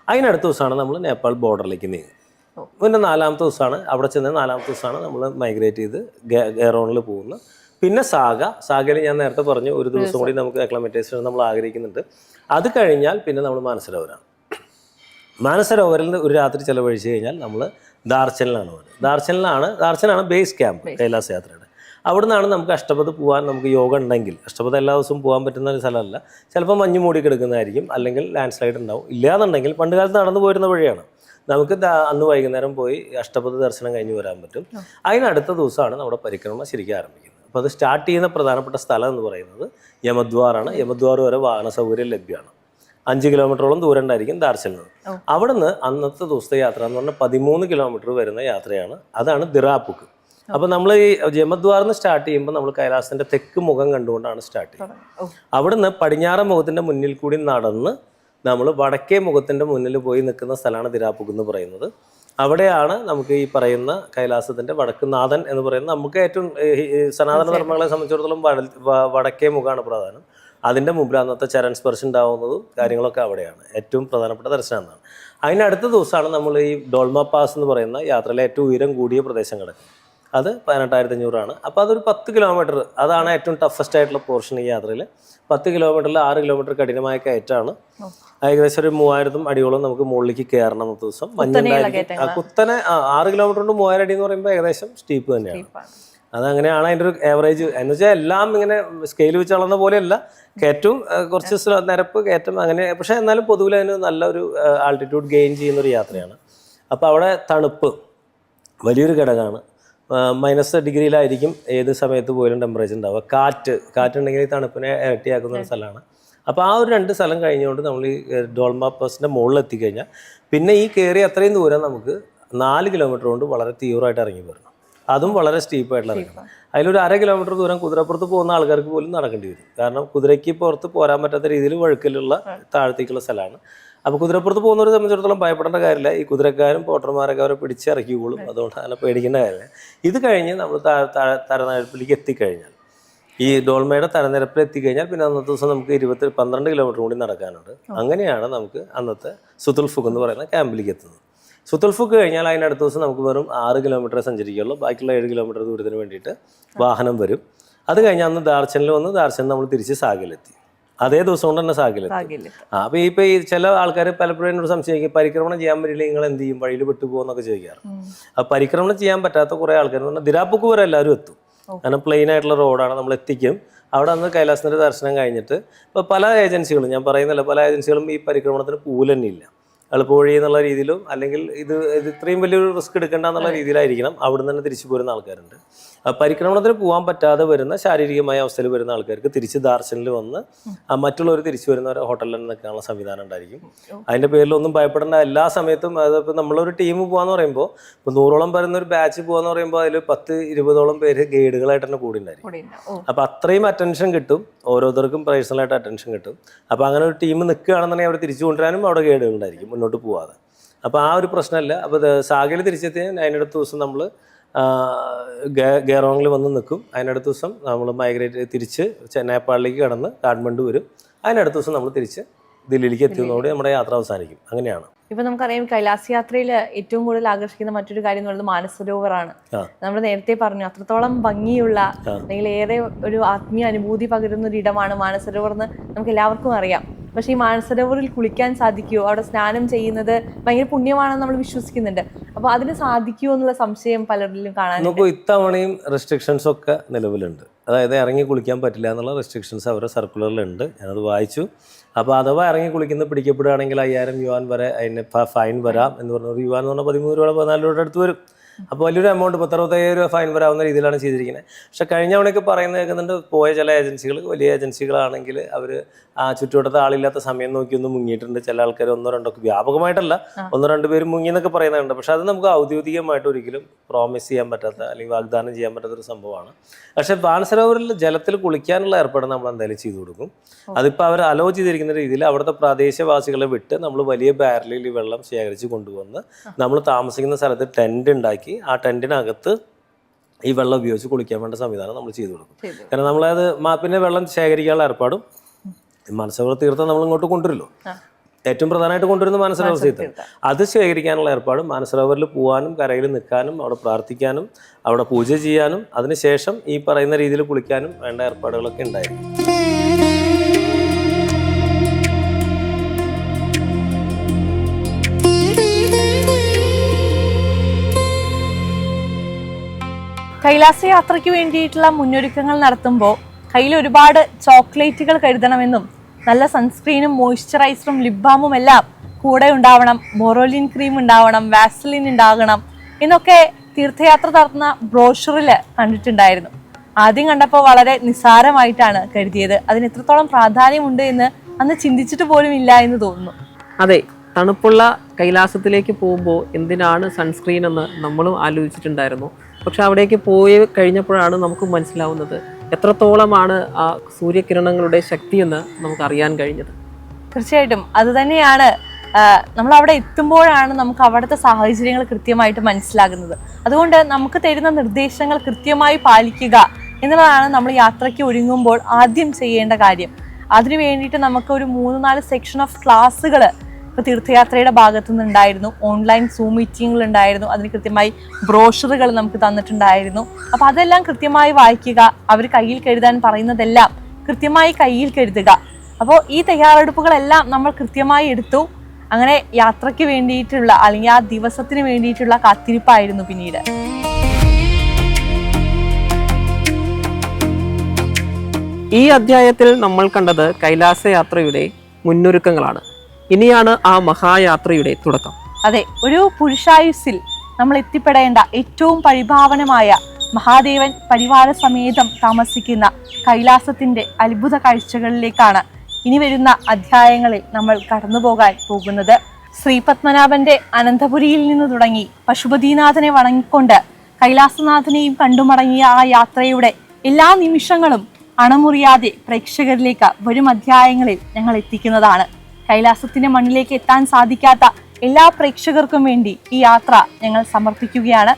അതിനടുത്ത ദിവസമാണ് നമ്മൾ നേപ്പാൾ ബോർഡറിലേക്ക് നീങ്ങുന്നത്. പിന്നെ 4ാമത്തെ ദിവസമാണ് അവിടെ ചെന്ന് 4ാമത്തെ ദിവസമാണ് നമ്മൾ മൈഗ്രേറ്റ് ചെയ്ത് ഗെറോണിൽ പോകുന്നത്. പിന്നെ സാഗയിൽ ഞാൻ നേരത്തെ പറഞ്ഞു ഒരു ദിവസം കൂടി നമുക്ക് അക്ലമറ്റൈസേഷൻ നമ്മൾ ആഗ്രഹിക്കുന്നുണ്ട്. അത് കഴിഞ്ഞാൽ പിന്നെ നമ്മൾ മാനസരോവരാണ്. മാനസരോവരിൽ ഒരു രാത്രി ചിലവഴിച്ച് കഴിഞ്ഞാൽ നമ്മൾ ദാർച്ചനിലാണ് വരുന്നത്. ദാർച്ചനാണ് ബേസ് ക്യാമ്പ് കൈലാസ യാത്രയുടെ. അവിടെ നിന്നാണ് നമുക്ക് അഷ്ടപഥ് പോകാൻ നമുക്ക് യോഗ ഉണ്ടെങ്കിൽ, അഷ്ടപഥ് എല്ലാ ദിവസവും പോകാൻ പറ്റുന്ന ഒരു സ്ഥലമല്ല. ചിലപ്പോൾ മഞ്ഞ് മൂടി കിടക്കുന്നതായിരിക്കും, അല്ലെങ്കിൽ ലാൻഡ് സ്ലൈഡ് ഉണ്ടാവും. ഇല്ലാന്നുണ്ടെങ്കിൽ പണ്ട് കാലത്ത് നടന്നു പോയിരുന്ന വഴിയാണ്. നമുക്ക് അന്ന് വൈകുന്നേരം പോയി അഷ്ടപഥ ദർശനം കഴിഞ്ഞ് വരാൻ പറ്റും. അതിനടുത്ത ദിവസമാണ് നമ്മുടെ പരിക്രമണം ശരിക്കും ആരംഭിക്കുന്നത്. അപ്പോൾ അത് സ്റ്റാർട്ട് ചെയ്യുന്ന പ്രധാനപ്പെട്ട സ്ഥലം എന്ന് പറയുന്നത് യമദ്വാറാണ്. യമദ്വാർ വരെ വാഹന സൗകര്യം ലഭ്യമാണ്. 5 കിലോമീറ്ററോളം ദൂരം ഉണ്ടായിരിക്കും ദാർച്ചനിൽ നിന്ന്. അവിടുന്ന് അന്നത്തെ ദിവസത്തെ യാത്ര എന്ന് പറഞ്ഞാൽ 13 കിലോമീറ്റർ വരുന്ന യാത്രയാണ്. അതാണ് ദിറാപുക്ക്. അപ്പോൾ നമ്മൾ ഈ യമദ്വാറിന്ന് സ്റ്റാർട്ട് ചെയ്യുമ്പോൾ നമ്മൾ കൈലാസത്തിന്റെ തെക്ക് മുഖം കണ്ടുകൊണ്ടാണ് സ്റ്റാർട്ട് ചെയ്യുന്നത്. അവിടുന്ന് പടിഞ്ഞാറൻ മുഖത്തിന്റെ മുന്നിൽ കൂടി നടന്ന് നമ്മൾ വടക്കേ മുഖത്തിന്റെ മുന്നിൽ പോയി നിൽക്കുന്ന സ്ഥലമാണ് ദിറാപുക്ക് എന്ന് പറയുന്നത്. അവിടെയാണ് നമുക്ക് ഈ പറയുന്ന കൈലാസത്തിന്റെ വടക്ക് നാഥൻ എന്ന് പറയുന്നത്. നമുക്ക് ഏറ്റവും സനാതന ധർമ്മങ്ങളെ സംബന്ധിച്ചിടത്തോളം വടക്കേ മുഖമാണ് പ്രധാനം. അതിൻ്റെ മുമ്പിൽ അന്നത്തെ ചരൺ സ്പർശം ഉണ്ടാവുന്നതും കാര്യങ്ങളൊക്കെ അവിടെയാണ് ഏറ്റവും പ്രധാനപ്പെട്ട ദർശനമാണ്. അതിനടുത്ത ദിവസമാണ് നമ്മൾ ഈ ഡോൾമ പാസ് എന്ന് പറയുന്ന യാത്രയിലെ ഏറ്റവും ഉയരം കൂടിയ പ്രദേശം കിടക്കുന്നത്. അത് 18,500 അപ്പോൾ അതൊരു 10 കിലോമീറ്റർ, അതാണ് ഏറ്റവും ടഫസ്റ്റ് ആയിട്ടുള്ള പോർഷൻ ഈ യാത്രയിൽ. 10 കിലോമീറ്ററിൽ 6 കിലോമീറ്റർ കഠിനമായ കയറ്റാണ്. ഏകദേശം ഒരു 3000 അടിയോളം നമുക്ക് മുകളിലേക്ക് കയറണം അന്നത്തെ ദിവസം. മഞ്ഞുണ്ടായിരിക്കും. കുത്തനെ 6 കിലോമീറ്റർ കൊണ്ട് 3000 അടി എന്ന് പറയുമ്പോൾ ഏകദേശം സ്റ്റീപ്പ് തന്നെയാണ്. അതങ്ങനെയാണ് അതിൻ്റെ ഒരു ആവറേജ് എന്ന് വെച്ചാൽ. എല്ലാം ഇങ്ങനെ സ്കെയിൽ വെച്ച് അളന്ന പോലെയല്ല, കയറ്റവും കുറച്ച് നിരപ്പ് കയറ്റം അങ്ങനെ. പക്ഷേ എന്നാലും പൊതുവിൽ അതിന് നല്ലൊരു ആൾട്ടിറ്റ്യൂഡ് ഗെയിൻ ചെയ്യുന്നൊരു യാത്രയാണ്. അപ്പോൾ അവിടെ തണുപ്പ് വലിയൊരു ഘടകമാണ്. -ഡിഗ്രിയിലായിരിക്കും ഏത് സമയത്ത് പോയാലും ടെമ്പറേച്ചർ ഉണ്ടാവുക. കാറ്റുണ്ടെങ്കിൽ ഈ തണുപ്പിനെ ഇരട്ടിയാക്കുന്ന ഒരു സ്ഥലമാണ്. അപ്പോൾ ആ ഒരു 2 സ്ഥലം കഴിഞ്ഞുകൊണ്ട് നമ്മൾ ഈ ഡോൾമ പാസിൻ്റെ മുകളിൽ എത്തിക്കഴിഞ്ഞാൽ പിന്നെ ഈ കയറി അത്രയും ദൂരം നമുക്ക് 4 കിലോമീറ്റർ കൊണ്ട് വളരെ തീവ്രമായിട്ട് ഇറങ്ങി വരണം. അതും വളരെ സ്റ്റീപ്പായിട്ടുള്ള ഇറങ്ങണം. അതിലൊരു 1/2 കിലോമീറ്റർ ദൂരം കുതിരപ്പുറത്ത് പോകുന്ന ആൾക്കാർക്ക് പോലും നടക്കേണ്ടി വരും. കാരണം കുതിരയ്ക്ക് പുറത്ത് പോരാൻ പറ്റാത്ത രീതിയിൽ വഴുക്കലുള്ള താഴത്തേക്കുള്ള സ്ഥലമാണ്. അപ്പോൾ കുതിരപ്പുറത്ത് പോകുന്നവരെ സംബന്ധിച്ചിടത്തോളം ഭയപ്പെടേണ്ട കാര്യമില്ല. ഈ കുതിരക്കാരും പോട്ടർമാരൊക്കെ അവരെ പിടിച്ച് ഇറക്കിക്കോളും. അതുകൊണ്ട് അങ്ങനെ പേടിക്കേണ്ട കാര്യമില്ല. ഇത് കഴിഞ്ഞ് നമ്മൾ തരനിരപ്പിലേക്ക് എത്തിക്കഴിഞ്ഞാൽ, ഈ ഡോൾമയുടെ തരനിരപ്പിൽ എത്തിക്കഴിഞ്ഞാൽ പിന്നെ അന്നത്തെ ദിവസം നമുക്ക് 12 കിലോമീറ്റർ കൂടി നടക്കാനുണ്ട്. അങ്ങനെയാണ് നമുക്ക് അന്നത്തെ സുതുൽഫുഖ് എന്ന് പറയുന്ന ക്യാമ്പിലേക്ക് എത്തുന്നത്. സുതുൽഫുഖ് കഴിഞ്ഞാൽ അതിനടുത്ത ദിവസം നമുക്ക് വെറും 6 കിലോമീറ്റർ സഞ്ചരിക്കുള്ളൂ. ബാക്കിയുള്ള 7 കിലോമീറ്റർ ദൂരത്തിന് വേണ്ടിയിട്ട് വാഹനം വരും. അത് കഴിഞ്ഞാൽ അന്ന് ദാർച്ചനിൽ വന്ന് ദാർച്ചനിൽ നമ്മൾ തിരിച്ച് സാഗിലെത്തി. അതേ ദിവസം കൊണ്ട് തന്നെ സാഗിലെത്തി. അപ്പോൾ ഇപ്പോൾ ഈ ചില ആൾക്കാർ പലപ്പോഴും എന്നോട് സംശയിക്കും, പരിക്രമണം ചെയ്യാൻ പറ്റില്ല നിങ്ങൾ എന്ത് ചെയ്യും, വഴിയിൽ വിട്ടുപോകുന്നൊക്കെ ചോദിക്കാറ്. അപ്പോൾ പരിക്രമണം ചെയ്യാൻ പറ്റാത്ത കുറേ ആൾക്കാർ എന്ന് പറഞ്ഞാൽ ദിറാപുക്ക് വരെ എല്ലാവരും എത്തും. കാരണം പ്ലെയിൻ ആയിട്ടുള്ള റോഡാണ്, നമ്മൾ എത്തിക്കും. അവിടെ നിന്ന് കൈലാസത്തിൻ്റെ ദർശനം കഴിഞ്ഞിട്ട് ഇപ്പോൾ പല ഏജൻസികളും, ഞാൻ പറയുന്നില്ല, പല ഏജൻസികളും ഈ പരിക്രമണത്തിന് പോലും തന്നെ ഇല്ല. എളുപ്പവഴി എന്നുള്ള രീതിയിലും അല്ലെങ്കിൽ ഇത് ഇത്രയും വലിയൊരു റിസ്ക് എടുക്കേണ്ട എന്നുള്ള രീതിയിലായിരിക്കണം അവിടെ നിന്ന് തന്നെ തിരിച്ചു പോരുന്ന ആൾക്കാരുണ്ട്. പരിക്രമണത്തിന് പോകാൻ പറ്റാതെ വരുന്ന ശാരീരികമായ അവസ്ഥയിൽ വരുന്ന ആൾക്കാർക്ക് തിരിച്ച് ദാർശനിൽ വന്ന് മറ്റുള്ളവർ തിരിച്ചു വരുന്ന ഒരു ഹോട്ടലിൽ നിൽക്കാനുള്ള സംവിധാനം ഉണ്ടായിരിക്കും. അതിൻ്റെ പേരിലൊന്നും ഭയപ്പെടേണ്ട. എല്ലാ സമയത്തും അതിപ്പോൾ നമ്മളൊരു ടീം പോകാന്ന് പറയുമ്പോൾ, ഇപ്പോൾ 100ഓളം വരുന്ന ഒരു ബാച്ച് പോകാന്ന് പറയുമ്പോൾ അതിൽ 10-20ഓളം പേര് ഗൈഡുകളായിട്ട് തന്നെ കൂടി ഉണ്ടായിരിക്കും. അപ്പോൾ അത്രയും അറ്റൻഷൻ കിട്ടും, ഓരോരുത്തർക്കും പേഴ്സണലായിട്ട് അറ്റൻഷൻ കിട്ടും. അപ്പോൾ അങ്ങനെ ഒരു ടീം നിൽക്കുകയാണെന്നുണ്ടെങ്കിൽ അവർ തിരിച്ചു കൊണ്ടുവരാനും അവിടെ ഗൈഡുകൾ ഉണ്ടായിരിക്കും മുന്നോട്ട് പോകാതെ. അപ്പോൾ ആ ഒരു പ്രശ്നമില്ല. അപ്പോൾ സാഗയിൽ തിരിച്ചെത്തി അതിനടുത്ത ദിവസം നമ്മൾ ഗേറോങ്ങിൽ വന്ന് നിൽക്കും. അതിനടുത്ത ദിവസം നമ്മൾ മൈഗ്രേറ്റ് തിരിച്ച് നേപ്പാളിലേക്ക് കടന്ന് കാഠ്മണ്ഡു വരും. അതിനടുത്ത ദിവസം നമ്മൾ തിരിച്ച് ദില്ലിയിലേക്ക് എത്തുന്നതോടെ നമ്മുടെ യാത്ര അവസാനിക്കും. അങ്ങനെയാണ്. ഇപ്പൊ നമുക്കറിയാം കൈലാസ യാത്രയിൽ ഏറ്റവും കൂടുതൽ ആകർഷിക്കുന്ന മറ്റൊരു കാര്യം എന്ന് പറയുന്നത് മാനസരോവറാണ്. നമ്മൾ നേരത്തെ പറഞ്ഞു അത്രത്തോളം ഭംഗിയുള്ള അല്ലെങ്കിൽ ഏറെ ഒരു ആത്മീയ അനുഭൂതി പകരുന്ന ഒരു ഇടമാണ് മാനസരോവർ എന്ന് നമുക്ക് എല്ലാവർക്കും അറിയാം. പക്ഷെ ഈ മാനസരോവറിൽ കുളിക്കാൻ സാധിക്കുമോ? അവിടെ സ്നാനം ചെയ്യുന്നത് ഭയങ്കര പുണ്യമാണെന്ന് നമ്മൾ വിശ്വസിക്കുന്നുണ്ട്. അപ്പൊ അതിന് സാധിക്കുമോ എന്നുള്ള സംശയം പലരിലും കാണാൻ. നമുക്ക് ഇത്തവണയും റെസ്ട്രിക്ഷൻസ് ഒക്കെ നിലവിലുണ്ട്. അതായത് ഇറങ്ങി കുളിക്കാൻ പറ്റില്ല എന്നുള്ള റെസ്ട്രിക്ഷൻസ് അവരുടെ സർക്കുലറിലുണ്ട്. ഞാനത് വായിച്ചു. അപ്പോൾ അഥവാ ഇറങ്ങി കുളിക്കുന്ന പിടിക്കപ്പെടുകയാണെങ്കിൽ 5000 യുവാൻ വരെ അതിന് ഫൈൻ വരാം എന്ന് പറഞ്ഞ. ഒരു യുവാൻ എന്ന് പറഞ്ഞാൽ 13 രൂപ 14 രൂപയുടെ അടുത്ത് വരും. അപ്പോൾ വലിയൊരു എമൗണ്ട് 65,000 രൂപ ഫൈൻ വരാവുന്ന രീതിയിലാണ് ചെയ്തിരിക്കുന്നത്. പക്ഷെ കഴിഞ്ഞ തവണയൊക്കെ പറയുന്നത് കേൾക്കുന്നുണ്ട്, പോയ ചില ഏജൻസികൾ, വലിയ ഏജൻസികളാണെങ്കിൽ അവർ ആ ചുറ്റുവട്ടത്ത് ആളില്ലാത്ത സമയം നോക്കി ഒന്ന് മുങ്ങിയിട്ടുണ്ട്. ചില ആൾക്കാർ 1-2 വ്യാപകമായിട്ടല്ല 1-2 പേര് മുങ്ങി എന്നൊക്കെ പറയുന്നുണ്ട്. പക്ഷെ അത് നമുക്ക് ഔദ്യോഗികമായിട്ട് ഒരിക്കലും പ്രോമിസ് ചെയ്യാൻ പറ്റാത്ത അല്ലെങ്കിൽ വാഗ്ദാനം ചെയ്യാൻ പറ്റാത്തൊരു സംഭവമാണ്. പക്ഷെ മാനസരോവറിൽ ജലത്തിൽ കുളിക്കാനുള്ള ഏർപ്പാട് നമ്മൾ എന്തായാലും ചെയ്തു കൊടുക്കും. അതിപ്പോൾ അവർ അലോ ചെയ്തിരിക്കുന്ന രീതിയിൽ അവിടുത്തെ പ്രാദേശികവാസികളെ വിട്ട് നമ്മൾ വലിയ ബാരലിൽ ഈ വെള്ളം ശേഖരിച്ച് കൊണ്ടുവന്ന് നമ്മൾ താമസിക്കുന്ന സ്ഥലത്ത് ടെൻറ്റ് ഉണ്ടാക്കി ആ ടെൻറ്റിനകത്ത് ഈ വെള്ളം ഉപയോഗിച്ച് കുളിക്കാൻ വേണ്ട സംവിധാനം നമ്മൾ ചെയ്തു കൊടുക്കും. കാരണം നമ്മളത് പിന്നെ വെള്ളം ശേഖരിക്കാനുള്ള ഏർപ്പാടും മാനസരോവർ തീർത്ഥം നമ്മൾ ഇങ്ങോട്ട് കൊണ്ടുവരുമല്ലോ. ഏറ്റവും പ്രധാനമായിട്ട് കൊണ്ടുവരുന്ന മാനസരോവർ തീർത്ഥം. അത് ശേഖരിക്കാനുള്ള ഏർപ്പാടും മാനസരോവറിൽ പോകാനും കരയിൽ നിൽക്കാനും അവിടെ പ്രാർത്ഥിക്കാനും അവിടെ പൂജ ചെയ്യാനും അതിനുശേഷം ഈ പറയുന്ന രീതിയിൽ കുളിക്കാനും വേണ്ട ഏർപ്പാടുകളൊക്കെ ഉണ്ടായിരിക്കും. കൈലാസ യാത്രയ്ക്ക് വേണ്ടിയിട്ടുള്ള മുന്നൊരുക്കങ്ങൾ നടത്തുമ്പോൾ കയ്യിൽ ഒരുപാട് ചോക്ലേറ്റുകൾ കരുതണമെന്നും നല്ല സൺസ്ക്രീനും മോയ്സ്ചറൈസറും ലിപ് ബാമും എല്ലാം കൂടെ ഉണ്ടാവണം, ബോറോലിൻ ക്രീം ഉണ്ടാവണം, വാസലിൻ ഉണ്ടാകണം എന്നൊക്കെ തീർത്ഥയാത്ര നടത്തുന്ന ബ്രോഷറിൽ കണ്ടിട്ടുണ്ടായിരുന്നു. ആദ്യം കണ്ടപ്പോൾ വളരെ നിസ്സാരമായിട്ടാണ് കരുതിയത്. അതിന് എത്രത്തോളം പ്രാധാന്യമുണ്ട് എന്ന് അന്ന് ചിന്തിച്ചിട്ട് പോലും ഇല്ല എന്ന് തോന്നുന്നു. അതെ, തണുപ്പുള്ള കൈലാസത്തിലേക്ക് പോകുമ്പോൾ എന്തിനാണ് സൺസ്ക്രീൻ എന്ന് നമ്മളും ആലോചിച്ചിട്ടുണ്ടായിരുന്നു. പക്ഷെ അവിടേക്ക് പോയി കഴിഞ്ഞപ്പോഴാണ് നമുക്ക് മനസ്സിലാവുന്നത് എത്രത്തോളമാണ് ആ സൂര്യകിരണങ്ങളുടെ ശക്തിയെന്ന് നമുക്ക് അറിയാൻ കഴിഞ്ഞത്. തീർച്ചയായിട്ടും അത് തന്നെയാണ്. നമ്മൾ അവിടെ എത്തുമ്പോഴാണ് നമുക്ക് അവിടുത്തെ സാഹചര്യങ്ങൾ കൃത്യമായിട്ട് മനസ്സിലാകുന്നത്. അതുകൊണ്ട് നമുക്ക് തരുന്ന നിർദ്ദേശങ്ങൾ കൃത്യമായി പാലിക്കുക എന്നുള്ളതാണ് നമ്മൾ യാത്രയ്ക്ക് ഒരുങ്ങുമ്പോൾ ആദ്യം ചെയ്യേണ്ട കാര്യം. അതിനു വേണ്ടിയിട്ട് നമുക്ക് ഒരു 3-4 സെക്ഷൻ ഓഫ് ക്ലാസ്സുകൾ ഇപ്പോൾ തീർത്ഥയാത്രയുടെ ഭാഗത്തു നിന്നുണ്ടായിരുന്നു. ഓൺലൈൻ സൂം മീറ്റിങ്ങുകൾ ഉണ്ടായിരുന്നു. അതിന് കൃത്യമായി ബ്രോഷറുകൾ നമുക്ക് തന്നിട്ടുണ്ടായിരുന്നു. അപ്പോൾ അതെല്ലാം കൃത്യമായി വായിക്കുക. അവർ കയ്യിൽ കരുതാൻ പറയുന്നതെല്ലാം കൃത്യമായി കയ്യിൽ കരുതുക. അപ്പോൾ ഈ തയ്യാറെടുപ്പുകളെല്ലാം നമ്മൾ കൃത്യമായി എടുത്തു. അങ്ങനെ യാത്രയ്ക്ക് വേണ്ടിയിട്ടുള്ള അല്ലെങ്കിൽ ആ ദിവസത്തിന് വേണ്ടിയിട്ടുള്ള കാത്തിരിപ്പായിരുന്നു പിന്നീട്. ഈ അധ്യായത്തിൽ നമ്മൾ കണ്ടത് കൈലാസ യാത്രയുടെ മുന്നൊരുക്കങ്ങളാണ്. ഇനിയാണ് ആ മഹായാത്രയുടെ തുടക്കം. അതെ, ഒരു പുരുഷായുസ്സിൽ നമ്മൾ എത്തിപ്പെടേണ്ട ഏറ്റവും പരിഭാവനമായ മഹാദേവൻ പരിവാര സമേതം താമസിക്കുന്ന കൈലാസത്തിന്റെ അത്ഭുത കാഴ്ചകളിലേക്കാണ് ഇനി വരുന്ന അധ്യായങ്ങളിൽ നമ്മൾ കടന്നുപോകാൻ പോകുന്നത്. ശ്രീപത്മനാഭന്റെ അനന്തപുരിയിൽ നിന്ന് തുടങ്ങി പശുപതിനാഥനെ വണങ്ങിക്കൊണ്ട് കൈലാസനാഥനെയും കണ്ടുമടങ്ങിയ ആ യാത്രയുടെ എല്ലാ നിമിഷങ്ങളും അണമുറിയാതെ പ്രേക്ഷകരിലേക്ക് വരും അധ്യായങ്ങളിൽ ഞങ്ങൾ എത്തിക്കുന്നതാണ്. കൈലാസത്തിന്റെ മണ്ണിലേക്ക് എത്താൻ സാധിക്കാത്ത എല്ലാ പ്രേക്ഷകർക്കും വേണ്ടി ഈ യാത്ര ഞങ്ങൾ സമർപ്പിക്കുകയാണ്.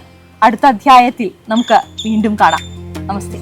അടുത്ത അധ്യായത്തിൽ നമുക്ക് വീണ്ടും കാണാം. നമസ്തേ.